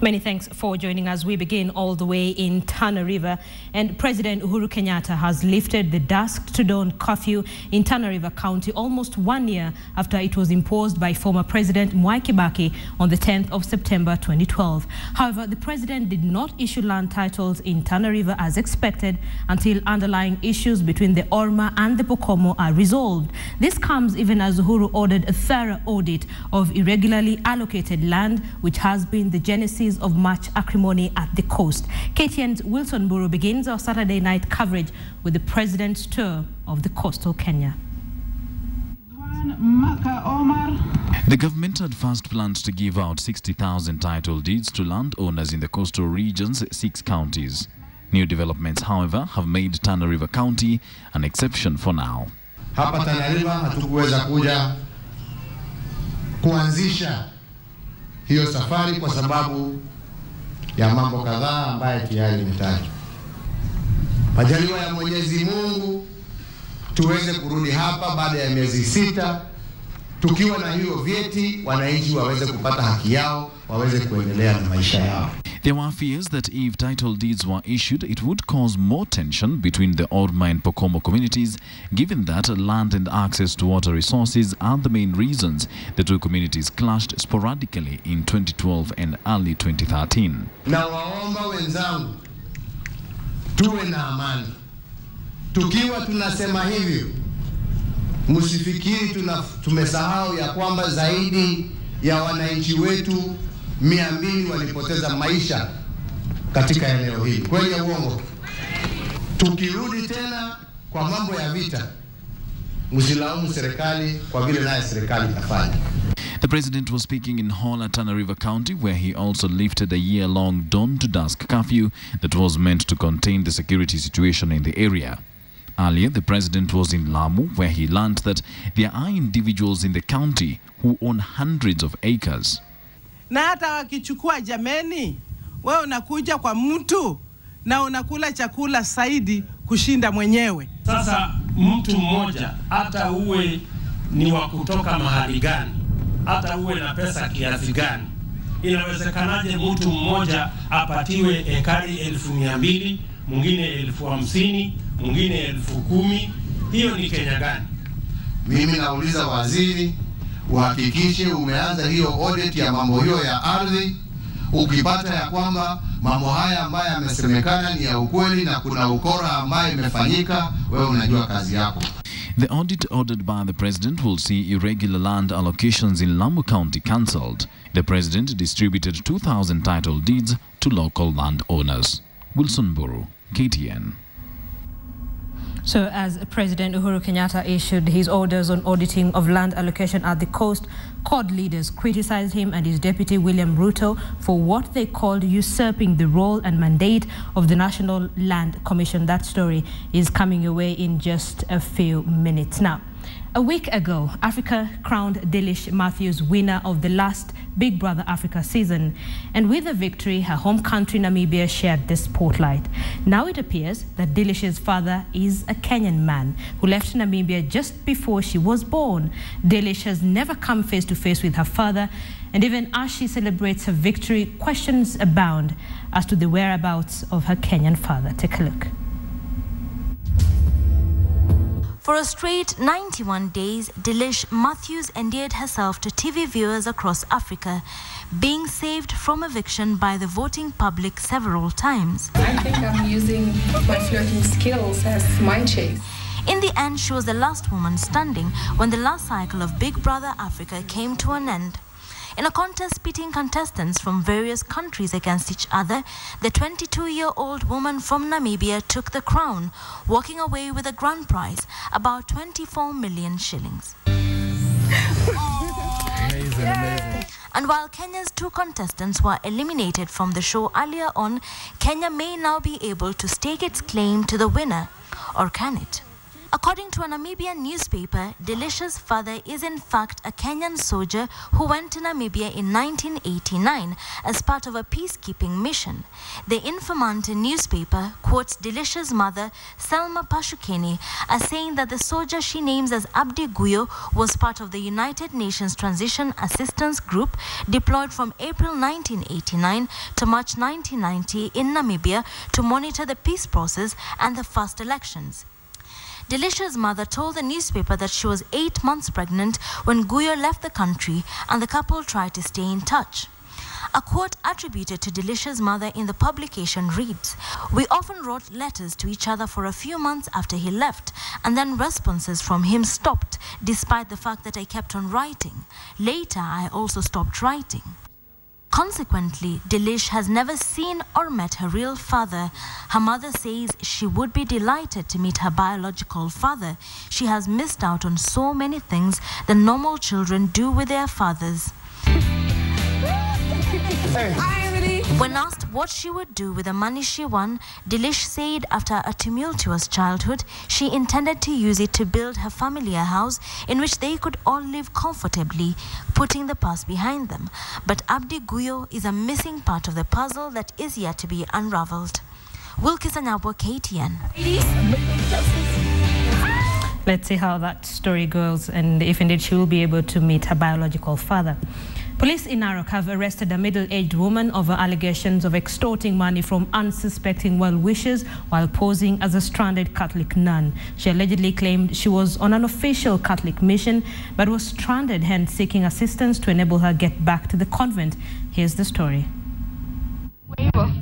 Many thanks for joining us. We begin all the way in Tana River, and President Uhuru Kenyatta has lifted the dusk to dawn curfew in Tana River County almost 1 year after it was imposed by former President Mwai Kibaki on the 10th of September 2012. However, the president did not issue land titles in Tana River as expected until underlying issues between the Orma and the Pokomo are resolved. This comes even as Uhuru ordered a thorough audit of irregularly allocated land, which has been the genesis of much acrimony at the coast. KTN's Wilson Buru begins our Saturday night coverage with the president's tour of the coastal Kenya. The government had first planned to give out 60,000 title deeds to landowners in the coastal region's 6 counties. New developments, however, have made Tana River County an exception for now. Hapa Tana River hatukuweza kuanzisha hiyo safari kwa sababu ya mambo kadhaa ambayo tayari imetajwa. Majaliwa ya Mwenyezi Mungu tuweze kurudi hapa baada ya miezi 6 tukiwa na hiyo vyeti, wananchi waweze kupata haki yao, waweze kuendelea na maisha yao. There were fears that if title deeds were issued, it would cause more tension between the Orma and Pokomo communities, given that land and access to water resources are the main reasons the two communities clashed sporadically in 2012 and early 2013. Na waomba wenzangu, tuwe na amani. Tukiwa tunasema hivyo, msifikiri tumesahau ya kwamba zaidi ya wananchi wetu 200 walipoteza maisha katika eneo hili. Kweli uongo? Tukirudi tena kwa mambo ya vita, msilaumu serikali kwa vile naye serikali itafanya. The president was speaking in Hola, Tana River County, where he also lifted a year-long dawn-to-dusk curfew that was meant to contain the security situation in the area. Earlier, the president was in Lamu, where he learned that there are individuals in the county who own hundreds of acres. Na hata wakichukua jameni, wewe unakuja kwa mtu na unakula chakula zaidi kushinda mwenyewe. Sasa mtu mmoja, hata uwe ni wa kutoka mahali gani, hata uwe na pesa kiasi gani, inawezekanaje mtu mmoja apatiwe ekari 200,000, mwingine 50,000, mwingine 10,000? Hiyo ni Kenya gani? Mimi nauliza waziri, uhakikishe umeanza hiyo audit ya mambo hiyo ya ardhi. Ukipata ya kwamba mambo haya ambayo yamesemekana ni ya ukweli na kuna ukora ambayo imefanyika, wewe unajua kazi yako. The audit ordered by the president will see irregular land allocations in Lamu County cancelled. The president distributed 2,000 title deeds to local landowners. Wilson Buru, KTN. So as President Uhuru Kenyatta issued his orders on auditing of land allocation at the coast, CORD leaders criticized him and his deputy William Ruto for what they called usurping the role and mandate of the National Land Commission. That story is coming away in just a few minutes. Now, a week ago, Africa crowned Delish Matthews winner of the last Big Brother Africa season. And with the victory, her home country, Namibia, shared the spotlight. Now it appears that Delish's father is a Kenyan man who left Namibia just before she was born. Delish has never come face to face with her father, and even as she celebrates her victory, questions abound as to the whereabouts of her Kenyan father. Take a look. For a straight 91 days, Delish Matthews endeared herself to TV viewers across Africa, being saved from eviction by the voting public several times. I think I'm using my flirting skills as my chase. In the end, she was the last woman standing when the last cycle of Big Brother Africa came to an end. In a contest pitting contestants from various countries against each other, the 22-year-old woman from Namibia took the crown, walking away with a grand prize, about 24 million shillings. Amazing. And while Kenya's 2 contestants were eliminated from the show earlier on, Kenya may now be able to stake its claim to the winner, or can it? According to a Namibian newspaper, Delicia's father is in fact a Kenyan soldier who went to Namibia in 1989 as part of a peacekeeping mission. The Informant newspaper quotes Delicia's mother, Selma Pashukeni, as saying that the soldier she names as Abdi Guyo was part of the United Nations Transition Assistance Group deployed from April 1989 to March 1990 in Namibia to monitor the peace process and the first elections. Delicia's mother told the newspaper that she was 8 months pregnant when Guyo left the country and the couple tried to stay in touch. A quote attributed to Delicia's mother in the publication reads, "We often wrote letters to each other for a few months after he left, and then responses from him stopped, despite the fact that I kept on writing. Later, I also stopped writing." Consequently, Delish has never seen or met her real father. Her mother says she would be delighted to meet her biological father. She has missed out on so many things that normal children do with their fathers. When asked what she would do with the money she won, Delish said after a tumultuous childhood, she intended to use it to build her family a house in which they could all live comfortably, putting the past behind them. But Abdi Guyo is a missing part of the puzzle that is yet to be unraveled. Wilkis Anyabwa, KTN. Let's see how that story goes and if indeed she will be able to meet her biological father. Police in Narok have arrested a middle-aged woman over allegations of extorting money from unsuspecting well-wishers while posing as a stranded Catholic nun. She allegedly claimed she was on an official Catholic mission but was stranded, hence seeking assistance to enable her get back to the convent. Here's the story.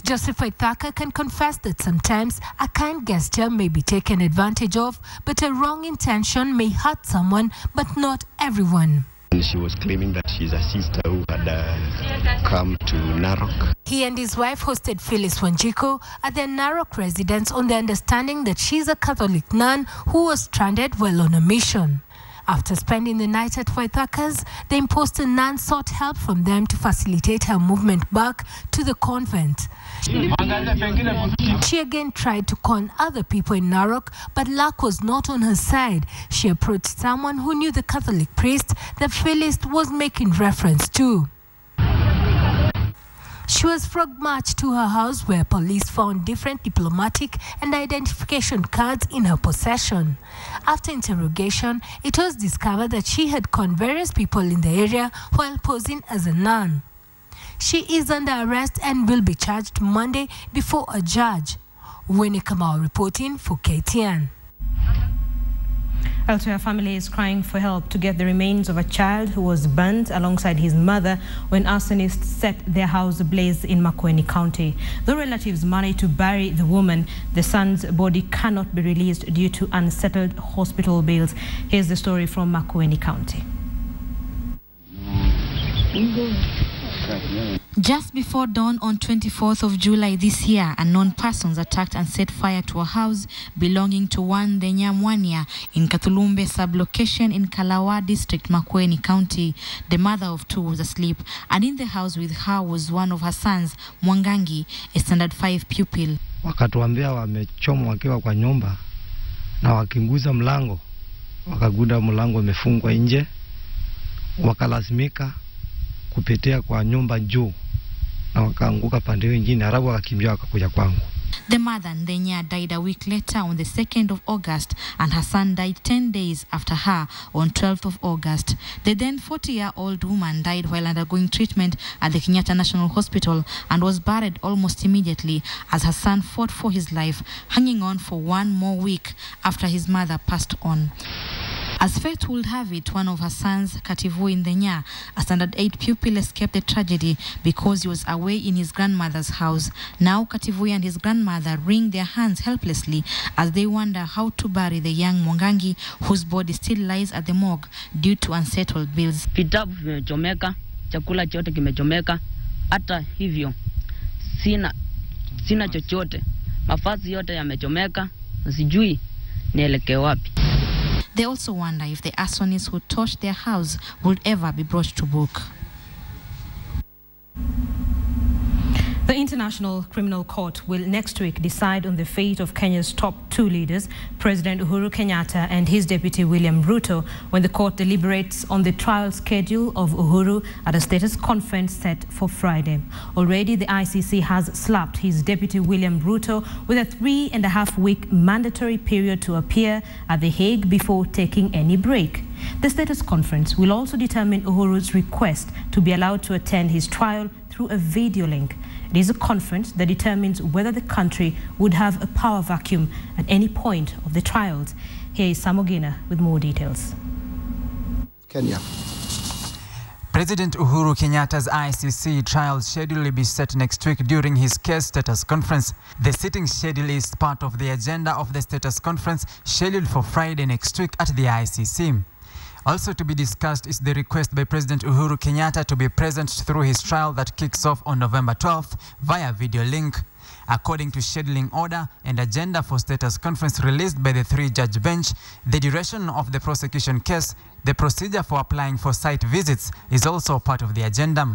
Joseph Waithaka can confess that sometimes a kind gesture may be taken advantage of, but a wrong intention may hurt someone, but not everyone. She was claiming that she's a sister who had come to Narok. He and his wife hosted Phyllis Wanjiko at their Narok residence on the understanding that she's a Catholic nun who was stranded while on a mission. After spending the night at Waithaka's, the impostor nun sought help from them to facilitate her movement back to the convent. She again tried to con other people in Narok, but luck was not on her side. She approached someone who knew the Catholic priest that Phyllis was making reference to. She was frog marched to her house where police found different diplomatic and identification cards in her possession. After interrogation, it was discovered that she had conned various people in the area while posing as a nun. She is under arrest and will be charged Monday before a judge. Winnie Kamau reporting for KTN. Elsewhere, family is crying for help to get the remains of a child who was burnt alongside his mother when arsonists set their house ablaze in Makueni County. Though relatives managed to bury the woman, the son's body cannot be released due to unsettled hospital bills. Here's the story from Makueni County. Just before dawn on 24th of July this year, unknown persons attacked and set fire to a house belonging to one Denya Mwania in Katulumbe sub-location in Kalawa district, Makueni County. The mother of two was asleep, and in the house with her was one of her sons, Mwangangi, a standard 5 pupil. Wakatuambia wamechomwa wakiwa kwa nyumba na wakinguza mlango, wakaguda mlango umefungwa nje, wakalazimika kupitia kwa nyumba juu na wakaanguka pande nyingine, halafu wakakimbia wakakuja kwangu. The mother, Ndenya, died a week later on the 2nd of August, and her son died 10 days after her on 12th of August. The then 40-year-old woman died while undergoing treatment at the Kenyatta National Hospital and was buried almost immediately as her son fought for his life, hanging on for one more week after his mother passed on. As fate would have it, one of her sons, Kativu Ndenya, a standard 8 pupil, escaped the tragedy because he was away in his grandmother's house. Now Kativu and his grandmother wring their hands helplessly as they wonder how to bury the young Mwangangi, whose body still lies at the morgue due to unsettled bills. Vitabu vimechomeka, chakula chote kimechomeka, hata hivyo sina chochote. Mavazi yote yamechomeka, sijui nielekee wapi. They also wonder if the arsonists who torched their house would ever be brought to book. The International Criminal Court will next week decide on the fate of Kenya's top two leaders, President Uhuru Kenyatta and his deputy William Ruto, when the court deliberates on the trial schedule of Uhuru at a status conference set for Friday. Already, the ICC has slapped his deputy William Ruto with a 3.5-week mandatory period to appear at The Hague before taking any break. The status conference will also determine Uhuru's request to be allowed to attend his trial through a video link. It is a conference that determines whether the country would have a power vacuum at any point of the trials. Here is Samogina with more details. Kenya. President Uhuru Kenyatta's ICC trial schedule will be set next week during his case status conference. The sitting schedule is part of the agenda of the status conference scheduled for Friday next week at the ICC. Also to be discussed is the request by President Uhuru Kenyatta to be present through his trial that kicks off on November 12th via video link. According to scheduling order and agenda for status conference released by the three-judge bench, the duration of the prosecution case, the procedure for applying for site visits is also part of the agenda.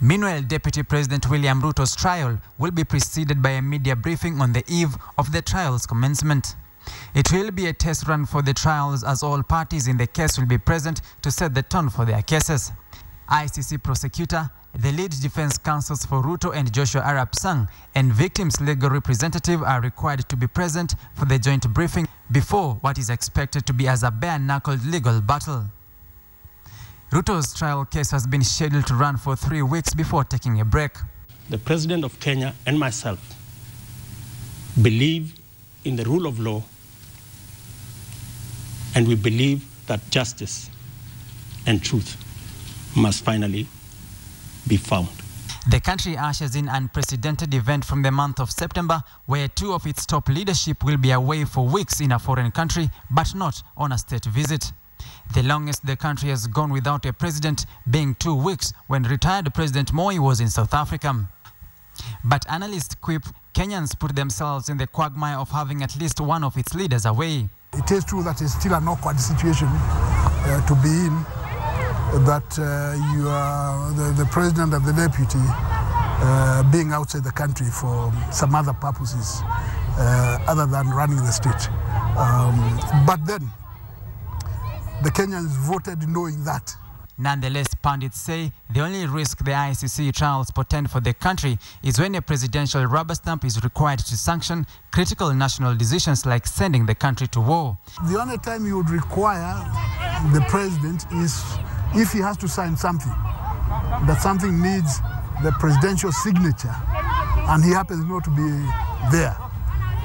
Meanwhile, Deputy President William Ruto's trial will be preceded by a media briefing on the eve of the trial's commencement. It will be a test run for the trials as all parties in the case will be present to set the tone for their cases. ICC prosecutor, the lead defense counsels for Ruto and Joshua Arap Sang, and victims' legal representative are required to be present for the joint briefing before what is expected to be as a bare-knuckled legal battle. Ruto's trial case has been scheduled to run for 3 weeks before taking a break. The President of Kenya and myself believe in the rule of law, and we believe that justice and truth must finally be found. The country ushers in an unprecedented event from the month of September, where two of its top leadership will be away for weeks in a foreign country, but not on a state visit. The longest the country has gone without a president being 2 weeks, when retired President Moi was in South Africa. But analysts quip Kenyans put themselves in the quagmire of having at least one of its leaders away. It is true that it's still an awkward situation to be in, that you are the president and the deputy being outside the country for some other purposes other than running the state. But then, the Kenyans voted knowing that. Nonetheless, pundits say the only risk the ICC trials portend for the country is when a presidential rubber stamp is required to sanction critical national decisions like sending the country to war. The only time you would require the president is if he has to sign something, that something needs the presidential signature, and he happens not to be there.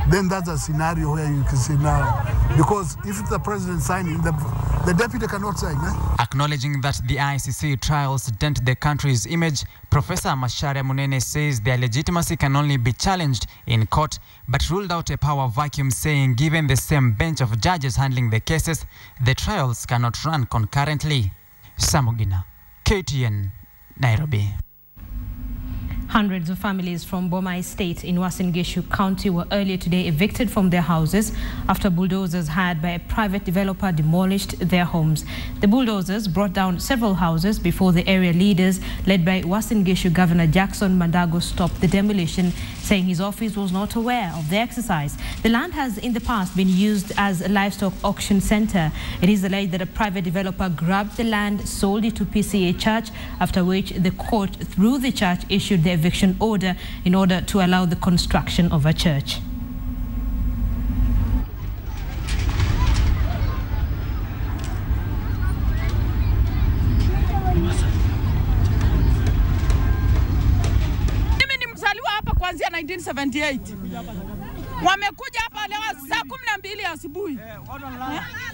Then that's a scenario where you can say now, because if the president signing, the deputy cannot sign. Acknowledging that the ICC trials dent the country's image, Professor Macharia Munene says their legitimacy can only be challenged in court, but ruled out a power vacuum, saying given the same bench of judges handling the cases, the trials cannot run concurrently. Samogina, KTN, Nairobi. Hundreds of families from Boma Estate in Uasin Gishu County were earlier today evicted from their houses after bulldozers hired by a private developer demolished their homes. The bulldozers brought down several houses before the area leaders, led by Uasin Gishu Governor Jackson Mandago, stopped the demolition, saying his office was not aware of the exercise. The land has in the past been used as a livestock auction center. It is alleged that a private developer grabbed the land, sold it to PCA Church, after which the court, through the church, issued the eviction order in order to allow the construction of a church. Mimi ni mzaliwa hapa kuanzia 1978. Wamekuja hapa leo saa 12 asubuhi.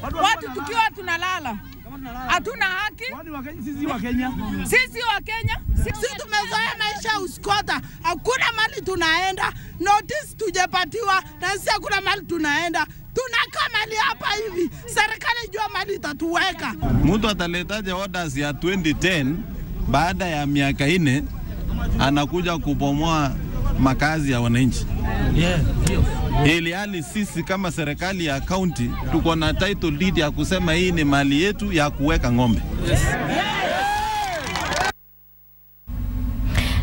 Watu tukiwa tunalala. Hatuna haki. Sisi wa Kenya. Sisi tumezoea maisha uskota. Hakuna mali tunaenda. Notice tujapatiwa na sisi hakuna mali tunaenda. Tunakaa mali hapa hivi. Serikali jua mali itatuweka. Mtu ataletaje orders ya 2010 baada ya miaka 4 anakuja kubomoa makazi ya wananchi. Ili hali sisi kama serikali ya county tuko na title deed ya kusema hii ni mali yetu ya kuweka ng'ombe.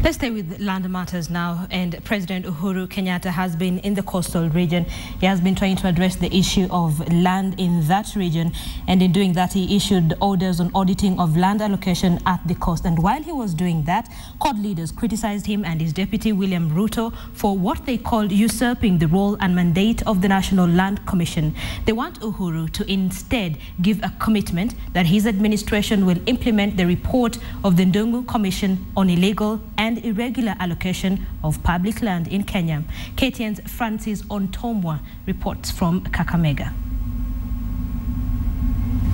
Let's stay with land matters now. And President Uhuru Kenyatta has been in the coastal region. He has been trying to address the issue of land in that region. And in doing that, he issued orders on auditing of land allocation at the coast. And while he was doing that, court leaders criticized him and his deputy, William Ruto, for what they called usurping the role and mandate of the National Land Commission. They want Uhuru to instead give a commitment that his administration will implement the report of the Ndungu Commission on illegal and irregular allocation of public land in Kenya. KTN's Francis Ontomwa reports from Kakamega.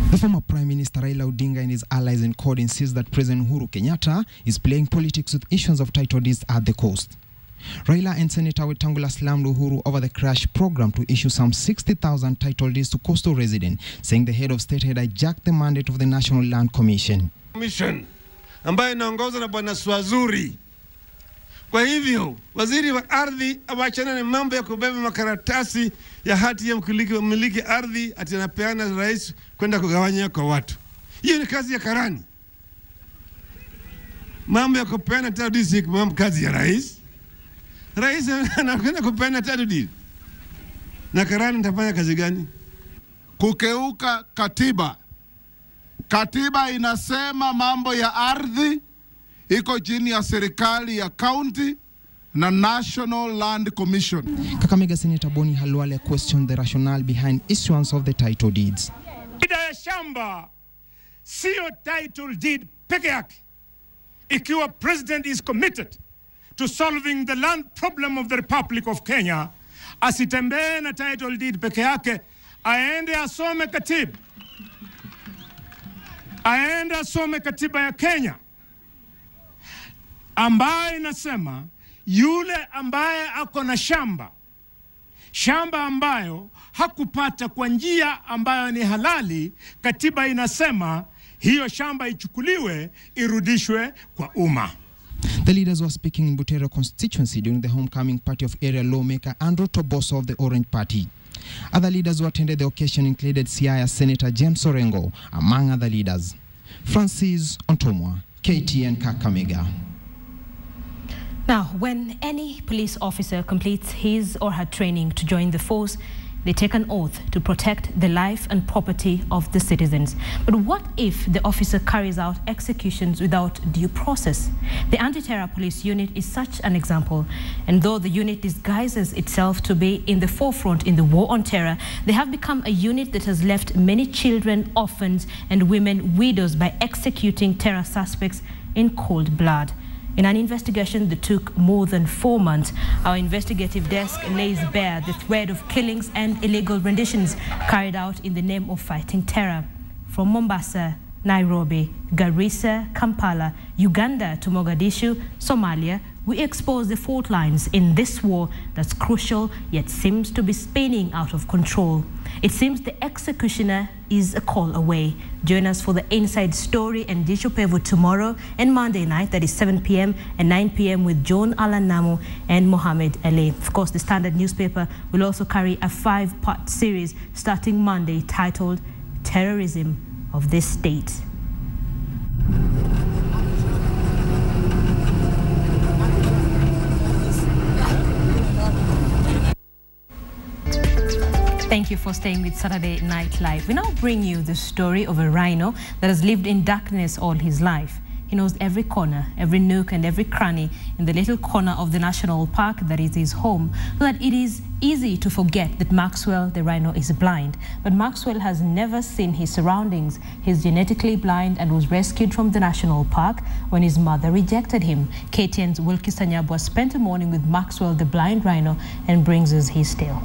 The former Prime Minister Raila Odinga and his allies in court insist that President Uhuru Kenyatta is playing politics with issues of title deeds at the coast. Raila and Senator Wetangula slammed Uhuru over the crash program to issue some 60,000 title deeds to coastal residents, saying the head of state had hijacked the mandate of the National Land Commission. Ambayo inaongozwa na Bwana Swazuri. Kwa hivyo, waziri wa ardhi awachana na mambo ya kubeba makaratasi ya hati ya mmiliki ardhi ati anapeana rais kwenda kugawanya kwa watu. Hiyo ni kazi ya karani. Mambo ya kupeana title deed mambo kazi ya rais. Rais anakwenda kupeana title deed. Na karani nitafanya kazi gani? Kukeuka katiba. Katiba inasema mambo ya ardhi iko chini ya serikali ya county na National Land Commission. Kakamega Senator Boni Halwale questioned the rationale behind issuance of the title deeds. Shida ya shamba sio title deed peke yake. Ikiwa president is committed to solving the land problem of the Republic of Kenya, asitembee na title deed peke yake, aende asome katiba. Aende asome katiba ya Kenya ambaye inasema yule ambaye ako na shamba ambayo hakupata kwa njia ambayo ni halali, katiba inasema hiyo shamba ichukuliwe irudishwe kwa umma. The leaders were speaking in Butera constituency during the homecoming party of area lawmaker Andrew Toboso of the Orange Party. Other leaders who attended the occasion included Siaya Senator James Orengo, among other leaders. Francis Ontomwa, KTN Kakamega. Now, when any police officer completes his or her training to join the force, they take an oath to protect the life and property of the citizens. But what if the officer carries out executions without due process? The Anti-Terror Police Unit is such an example. And though the unit disguises itself to be in the forefront in the war on terror, they have become a unit that has left many children, orphans, and women widows by executing terror suspects in cold blood. In an investigation that took more than 4 months, our investigative desk lays bare the thread of killings and illegal renditions carried out in the name of fighting terror. From Mombasa, Nairobi, Garissa, Kampala, Uganda to Mogadishu, Somalia, we expose the fault lines in this war that's crucial yet seems to be spinning out of control. It seems the executioner is a call away. Join us for the inside story and Disho Pevo tomorrow and Monday night, that is 7 p.m. and 9 p.m. with John Alan Namu and Mohammed Ali. Of course, the Standard newspaper will also carry a 5-part series starting Monday titled Terrorism of this State. Thank you for staying with Saturday Night Live. We now bring you the story of a rhino that has lived in darkness all his life. He knows every corner, every nook and every cranny in the little corner of the national park that is his home, so that it is easy to forget that Maxwell the Rhino is blind. But Maxwell has never seen his surroundings. He's genetically blind and was rescued from the national park when his mother rejected him. KTN's Wilkie Sanyabwa spent a morning with Maxwell the blind rhino and brings us his tale.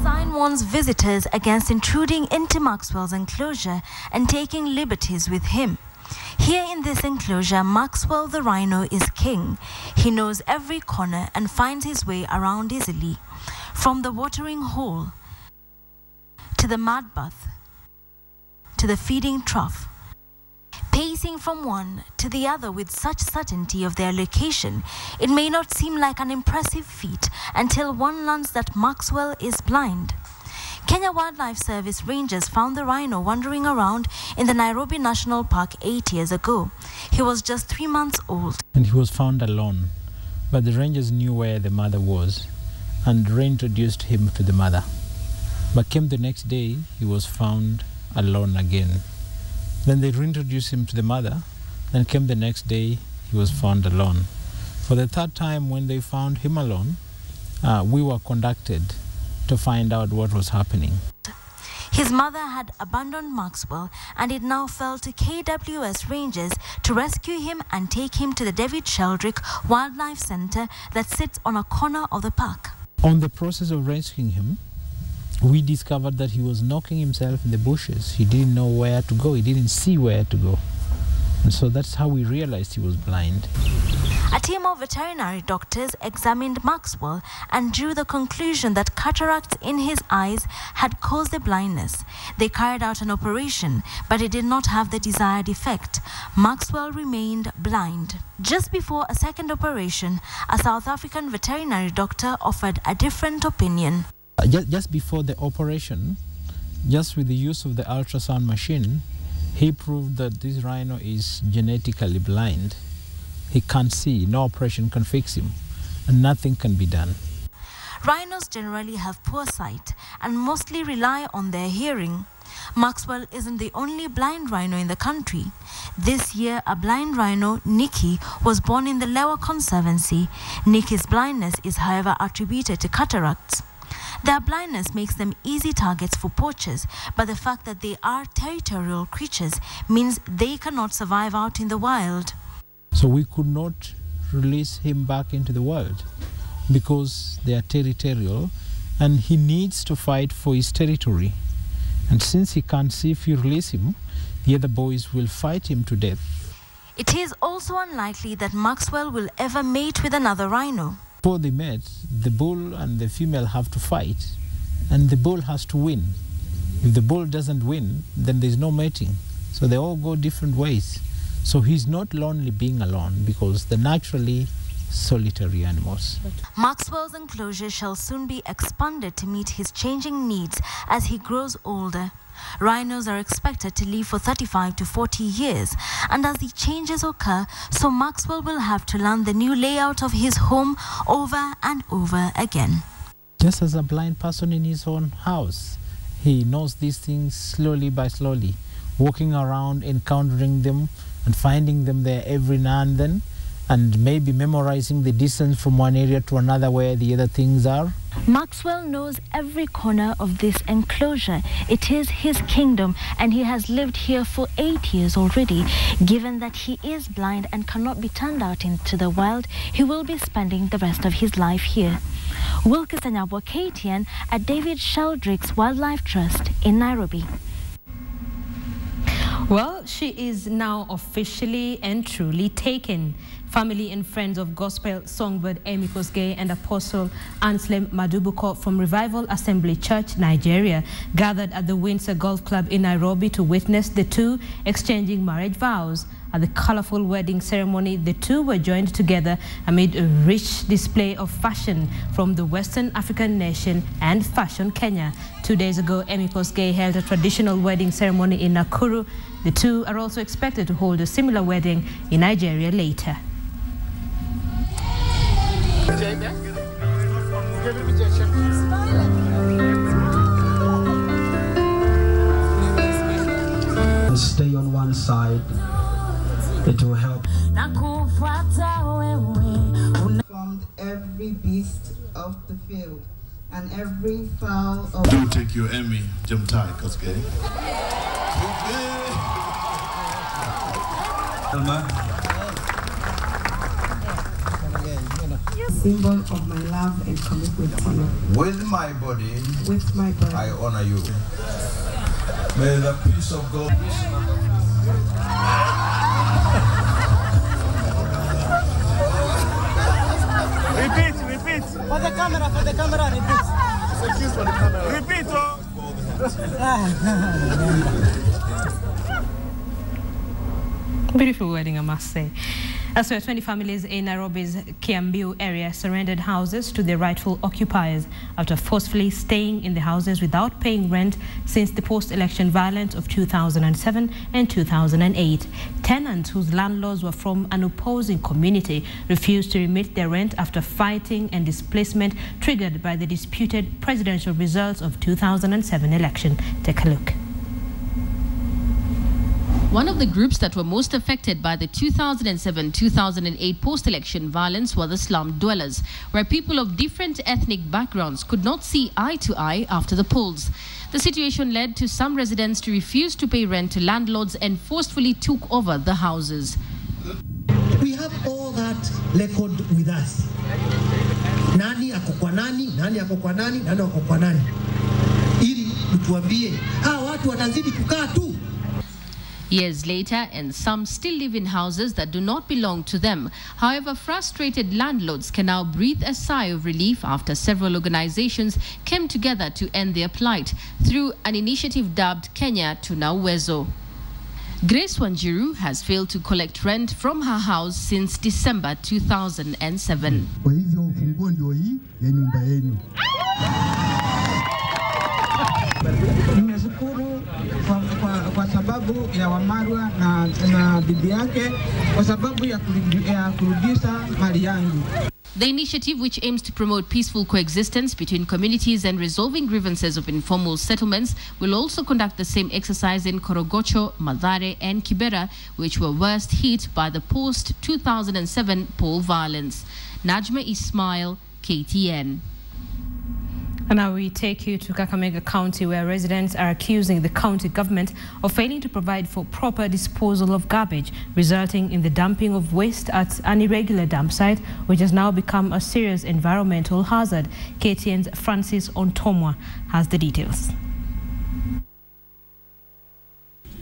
Sign warns visitors against intruding into Maxwell's enclosure and taking liberties with him. Here in this enclosure, Maxwell the Rhino is king. He knows every corner and finds his way around easily. From the watering hole, to the mud bath, to the feeding trough. Pacing from one to the other with such certainty of their location, it may not seem like an impressive feat until one learns that Maxwell is blind. Kenya Wildlife Service rangers found the rhino wandering around in the Nairobi National Park 8 years ago. He was just 3 months old. And he was found alone, but the rangers knew where the mother was and reintroduced him to the mother. But came the next day, he was found alone again. Then they reintroduced him to the mother. Then came the next day, he was found alone. For the third time, when they found him alone, we were conducted to find out what was happening. His mother had abandoned Maxwell, and it now fell to KWS Rangers to rescue him and take him to the David Sheldrick Wildlife Center that sits on a corner of the park. On the process of rescuing him, we discovered that he was knocking himself in the bushes. He didn't know where to go. He didn't see where to go. And so that's how we realized he was blind. A team of veterinary doctors examined Maxwell and drew the conclusion that cataracts in his eyes had caused the blindness. They carried out an operation, but it did not have the desired effect. Maxwell remained blind. Just before a second operation, a South African veterinary doctor offered a different opinion. Just before the operation, just with the use of the ultrasound machine, he proved that this rhino is genetically blind. He can't see, no operation can fix him, and nothing can be done. Rhinos generally have poor sight and mostly rely on their hearing. Maxwell isn't the only blind rhino in the country. This year, a blind rhino, Nikki, was born in the Lewa Conservancy. Nikki's blindness is, however, attributed to cataracts. Their blindness makes them easy targets for poachers, but the fact that they are territorial creatures means they cannot survive out in the wild. So we could not release him back into the world because they are territorial and he needs to fight for his territory. And since he can't see, if you release him, the other boys will fight him to death. It is also unlikely that Maxwell will ever mate with another rhino. Before they met, the bull and the female have to fight, and the bull has to win. If the bull doesn't win, then there's no mating. So they all go different ways. So he's not lonely being alone because they're naturally solitary animals. Maxwell's enclosure shall soon be expanded to meet his changing needs as he grows older. Rhinos are expected to live for 35 to 40 years, and as the changes occur, so Maxwell will have to learn the new layout of his home over and over again. Just as a blind person in his own house, he knows these things slowly by slowly, walking around, encountering them, and finding them there every now and then, and maybe memorizing the distance from one area to another where the other things are. Maxwell knows every corner of this enclosure. It is his kingdom, and he has lived here for 8 years already. Given that he is blind and cannot be turned out into the wild, he will be spending the rest of his life here. Wilkes Anyabwa, KTN, at David Sheldrick's Wildlife Trust in Nairobi. Well, she is now officially and truly taken. Family and friends of gospel songbird Amy Kosgei and Apostle Anselm Madubuko from Revival Assembly Church, Nigeria, gathered at the Windsor Golf Club in Nairobi to witness the two exchanging marriage vows. At the colorful wedding ceremony, the two were joined together amid a rich display of fashion from the Western African nation and Fashion Kenya. 2 days ago, Amy Kosgei held a traditional wedding ceremony in Nakuru. The two are also expected to hold a similar wedding in Nigeria later. Stay on one side. It will help. Formed every beast of the field and every fowl of... You take your Emmy, Jim Ty, Kosgei. Symbol of my love and commitment to you. With my body, with my body, I honor you. May the peace of God. Repeat. For the camera, repeat. Excuse for the camera. Repeat, oh. Beautiful wedding, I must say. As well, 20 families in Nairobi's Kiambu area surrendered houses to their rightful occupiers after forcefully staying in the houses without paying rent since the post-election violence of 2007 and 2008. Tenants whose landlords were from an opposing community refused to remit their rent after fighting and displacement triggered by the disputed presidential results of 2007 election. Take a look. One of the groups that were most affected by the 2007-2008 post-election violence were the slum dwellers, where people of different ethnic backgrounds could not see eye to eye after the polls. The situation led to some residents to refuse to pay rent to landlords and forcefully took over the houses. We have all that record with us. Nani ako kwa nani, nani ako kwa nani, nani ako kwa nani. Ili mtuambie, hawa watu wanazidi kukaa tu. Years later, and some still live in houses that do not belong to them. However, frustrated landlords can now breathe a sigh of relief after several organizations came together to end their plight through an initiative dubbed Kenya Tuna Uwezo. Grace Wanjiru has failed to collect rent from her house since December 2007. Kwa hivyo funguo ndio hii ya nyumba yenu. Nimeshukuru kwa sababu ya Wamarwa na bibi yake kwa sababu ya kurudisha mali yangu. The initiative, which aims to promote peaceful coexistence between communities and resolving grievances of informal settlements, will also conduct the same exercise in Korogocho, Mathare and Kibera, which were worst hit by the post-2007 poll violence. Najma Ismail, KTN. And now we take you to Kakamega County, where residents are accusing the county government of failing to provide for proper disposal of garbage, resulting in the dumping of waste at an irregular dump site, which has now become a serious environmental hazard. KTN's Francis Ontomwa has the details.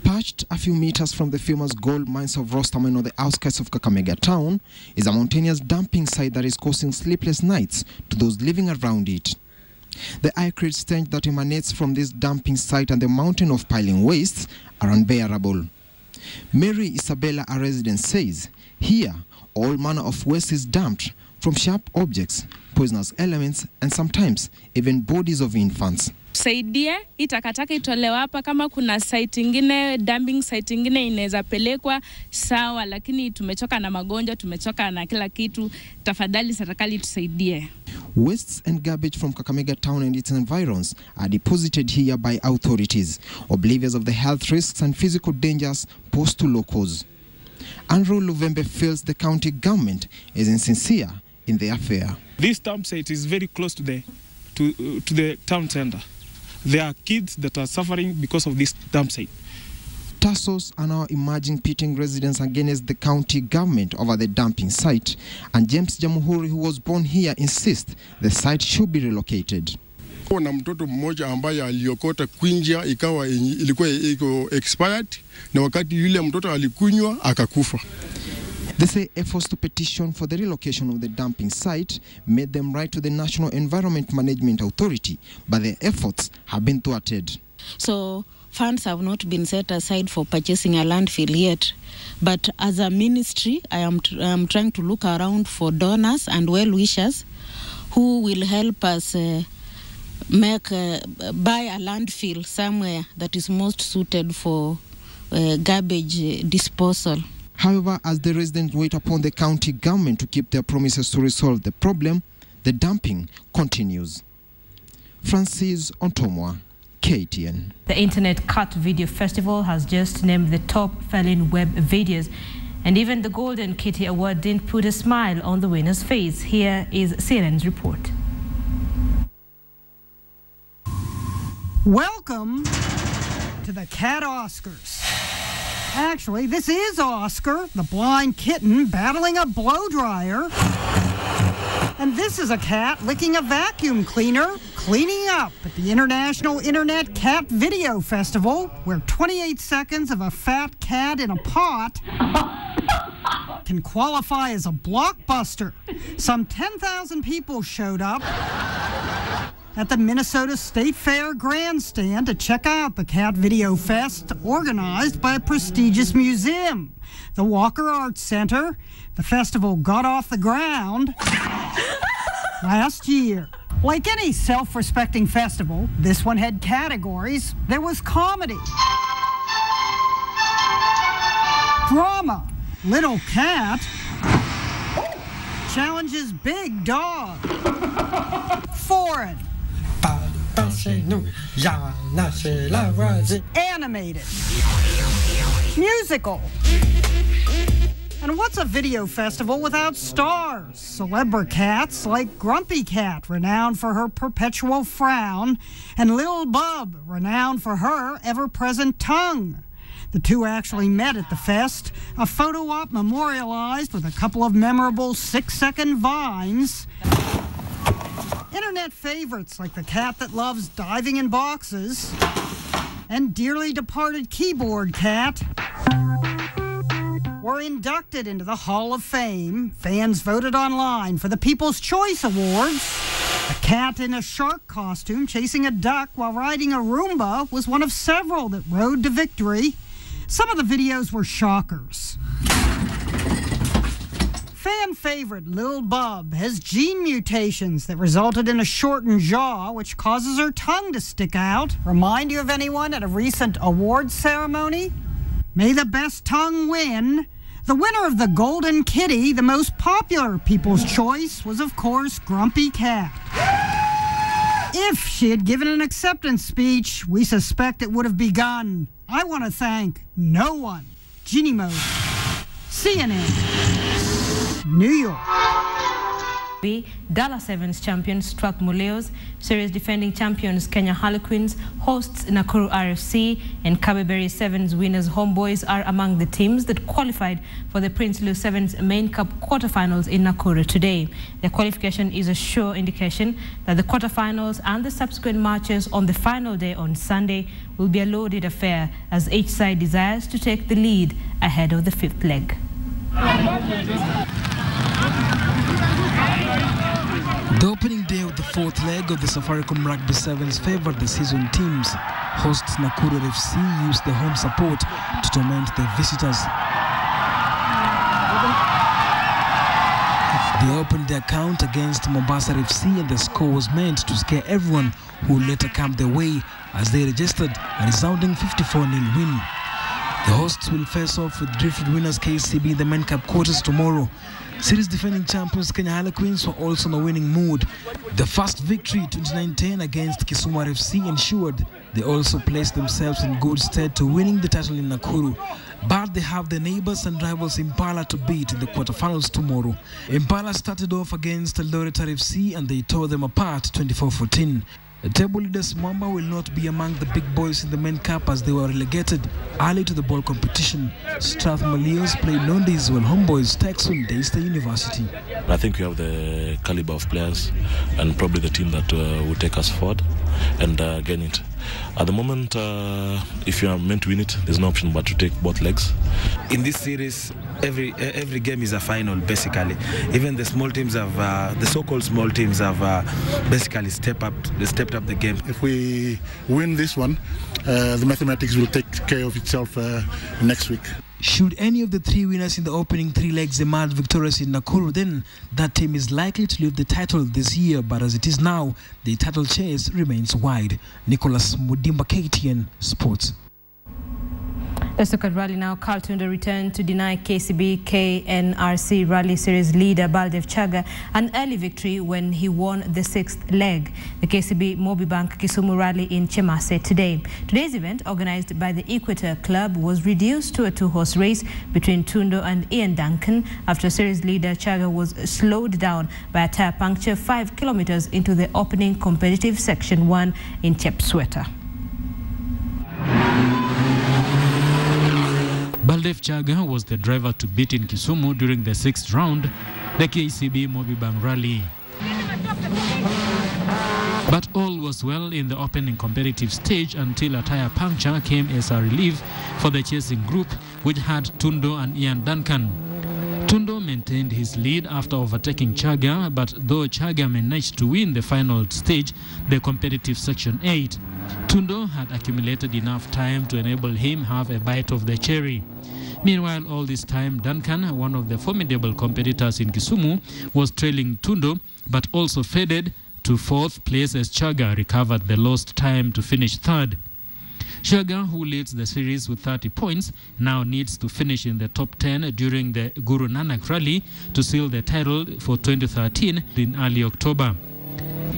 Perched a few meters from the famous gold mines of Rostaman on the outskirts of Kakamega town is a mountainous dumping site that is causing sleepless nights to those living around it. The acrid stench that emanates from this dumping site and the mountain of piling wastes are unbearable. Mary Isabella, a resident, says here all manner of waste is dumped, from sharp objects, poisonous elements, and sometimes even bodies of infants. Saidie itakataka itolewa hapa, kama kuna site ingine, dumping site ingine inaweza pelekwa sawa, lakini tumechoka na magonjwa, tumechoka na kila kitu. Tafadhali serikali tusaidie. Wastes and garbage from Kakamega town and its environs are deposited here by authorities, oblivious of the health risks and physical dangers posed to locals. Andrew Luvembe feels the county government is insincere in the affair. This dump site is very close to the town center. There are kids that are suffering because of this dump site. Tussles are now emerging, pitting residents against the county government over the dumping site, and James Jamuhuri, who was born here, insists the site should be relocated. Kuna mtoto mmoja ambaye aliokota kwinjia ilikuwa iko expired, na wakati yule mtoto alikunywa akakufa. They say efforts to petition for the relocation of the dumping site made them write to the National Environment Management Authority, but their efforts have been thwarted. So funds have not been set aside for purchasing a landfill yet. But as a ministry, I am trying to look around for donors and well-wishers who will help us buy a landfill somewhere that is most suited for garbage disposal. However, as the residents wait upon the county government to keep their promises to resolve the problem, the dumping continues. Francis Ontomwa, KTN. The Internet Cut Video Festival has just named the top selling web videos, and even the Golden Kitty Award didn't put a smile on the winner's face. Here is CNN's report. Welcome to the Cat Oscars. Actually, this is Oscar, the blind kitten battling a blow dryer. And this is a cat licking a vacuum cleaner, cleaning up at the International Internet Cat Video Festival, where 28 seconds of a fat cat in a pot can qualify as a blockbuster. Some 10,000 people showed up. at the Minnesota State Fair grandstand to check out the Cat Video Fest organized by a prestigious museum, the Walker Arts Center. The festival got off the ground last year. Like any self-respecting festival, this one had categories. There was comedy, drama, Little Cat challenges Big Dog, foreign, animated, musical. And what's a video festival without stars? Celebra cats like Grumpy Cat, renowned for her perpetual frown, and Lil Bub, renowned for her ever-present tongue. The two actually met at the fest, a photo op memorialized with a couple of memorable 6-second vines. Internet favorites like the cat that loves diving in boxes and dearly departed Keyboard Cat were inducted into the Hall of Fame. Fans voted online for the People's Choice Awards. A cat in a shark costume chasing a duck while riding a Roomba was one of several that rode to victory. Some of the videos were shockers. Fan favorite Lil Bub has gene mutations that resulted in a shortened jaw, which causes her tongue to stick out. Remind you of anyone at a recent awards ceremony? May the best tongue win. The winner of the Golden Kitty, the most popular People's Choice, was of course Grumpy Cat. If she had given an acceptance speech, we suspect it would have begun. I want to thank no one. Ginny Mode, CNN, New York. Dallas Sevens champions Strathmore Leos, series defending champions Kenya Harlequins, hosts Nakuru RFC, and Kabeberry Sevens winners Homeboys are among the teams that qualified for the Prince Louis Sevens Main Cup quarterfinals in Nakuru today. Their qualification is a sure indication that the quarterfinals and the subsequent matches on the final day on Sunday will be a loaded affair, as each side desires to take the lead ahead of the fifth leg. The opening day of the fourth leg of the Safaricom Rugby Sevens favored the season teams. Hosts Nakuru FC used the home support to torment their visitors. They opened their account against Mombasa FC, and the score was meant to scare everyone who later came their way as they registered a resounding 54-0 win. The hosts will face off with Driftwood winners KCB in the Main Cup quarters tomorrow. Series defending champions Kenya Harlequins were also in a winning mood. The first victory 29-10 against Kisumu RFC ensured they also placed themselves in good stead to winning the title in Nakuru. But they have the neighbors and rivals Impala to beat in the quarterfinals tomorrow. Impala started off against Eldoret RFC and they tore them apart 24-14. The table leaders Mwamba will not be among the big boys in the Main Cup as they were relegated early to the ball competition. Strathmore Leos play Nondis while Homeboys takes on Daystar University. I think we have the caliber of players and probably the team that will take us forward and gain it. At the moment, if you are meant to win it, there's no option but to take both legs. In this series, every game is a final, basically. Even the small teams have, the so-called small teams have basically stepped up the game. If we win this one, the mathematics will take care of itself next week. Should any of the three winners in the opening three legs emerge victorious in Nakuru, then that team is likely to leave the title this year. But as it is now, the title chase remains wide. Nicholas Mudimba, KTN Sports. Let's look at rally now. Kaltunda returned to deny KCB KNRC Rally Series leader Baldev Chaga an early victory when he won the sixth leg. The KCB Mobi Bank Kisumu Rally in Chemase today. Today's event, organized by the Equator Club, was reduced to a two-horse race between Tundo and Ian Duncan after series leader Chaga was slowed down by a tire puncture 5 kilometers into the opening competitive Section 1 in Chepsweta. Baldev Chaga was the driver to beat in Kisumu during the sixth round, the KCB Mobi Bank Rally. But all was well in the opening competitive stage until a tire puncture came as a relief for the chasing group, which had Tundo and Ian Duncan. Tundo maintained his lead after overtaking Chaga, but though Chaga managed to win the final stage, the competitive Section 8, Tundo had accumulated enough time to enable him have a bite of the cherry. Meanwhile, all this time, Duncan, one of the formidable competitors in Kisumu, was trailing Tundo, but also faded to fourth place as Chaga recovered the lost time to finish third. Chaga, who leads the series with 30 points, now needs to finish in the top 10 during the Guru Nanak Rally to seal the title for 2013 in early October.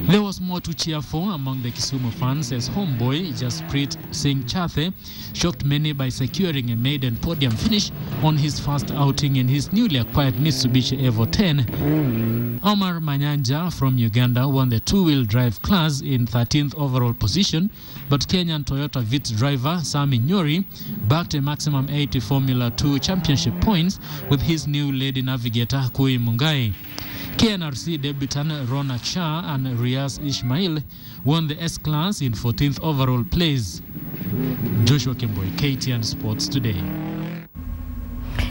There was more to cheer for among the Kisumu fans as homeboy Jasprit Singh Chathe shocked many by securing a maiden podium finish on his first outing in his newly acquired Mitsubishi Evo 10. Omar Manyanja from Uganda won the two-wheel drive class in 13th overall position, but Kenyan Toyota Vitz driver Sami Nyori backed a maximum 80 Formula 2 championship points with his new lady navigator Kui Mungai. KNRC debutant Rona Cha and Riaz Ismail won the S-Class in 14th overall place. Joshua Kemboy, KTN Sports Today.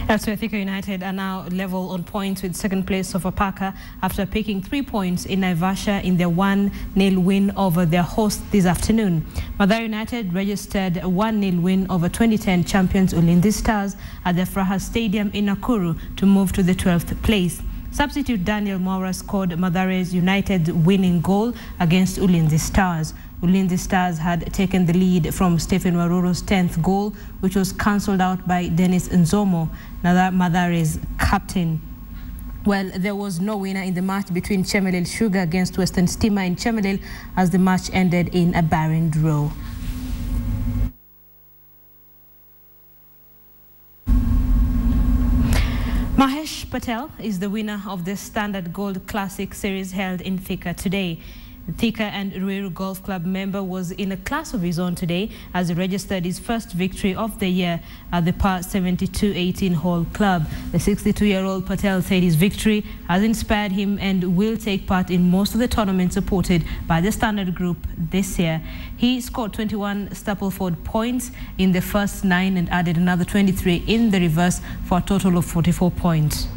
Elsewhere, Thika United are now level on points with second place Sofapaka after picking 3 points in Naivasha in their 1-0 win over their host this afternoon. Mathare United registered a 1-0 win over 2010 champions Ulinzi Stars at the Fraha Stadium in Nakuru to move to the 12th place. Substitute Daniel Maura scored Mathare United's winning goal against Ulinzi Stars. Ulinzi Stars had taken the lead from Stephen Waruru's 10th goal, which was cancelled out by Dennis Nzomo, Mathare's captain. Well, there was no winner in the match between Chemelil Sugar against Western Stima in Chemelil as the match ended in a barren draw. Mahesh Patel is the winner of the Standard Gold Classic Series held in Thika today. Thika and Ruiru Golf Club member was in a class of his own today as he registered his first victory of the year at the Par 72-18 Hole Club. The 62-year-old Patel said his victory has inspired him and will take part in most of the tournaments supported by the Standard Group this year. He scored 21 Stapleford points in the first 9 and added another 23 in the reverse for a total of 44 points.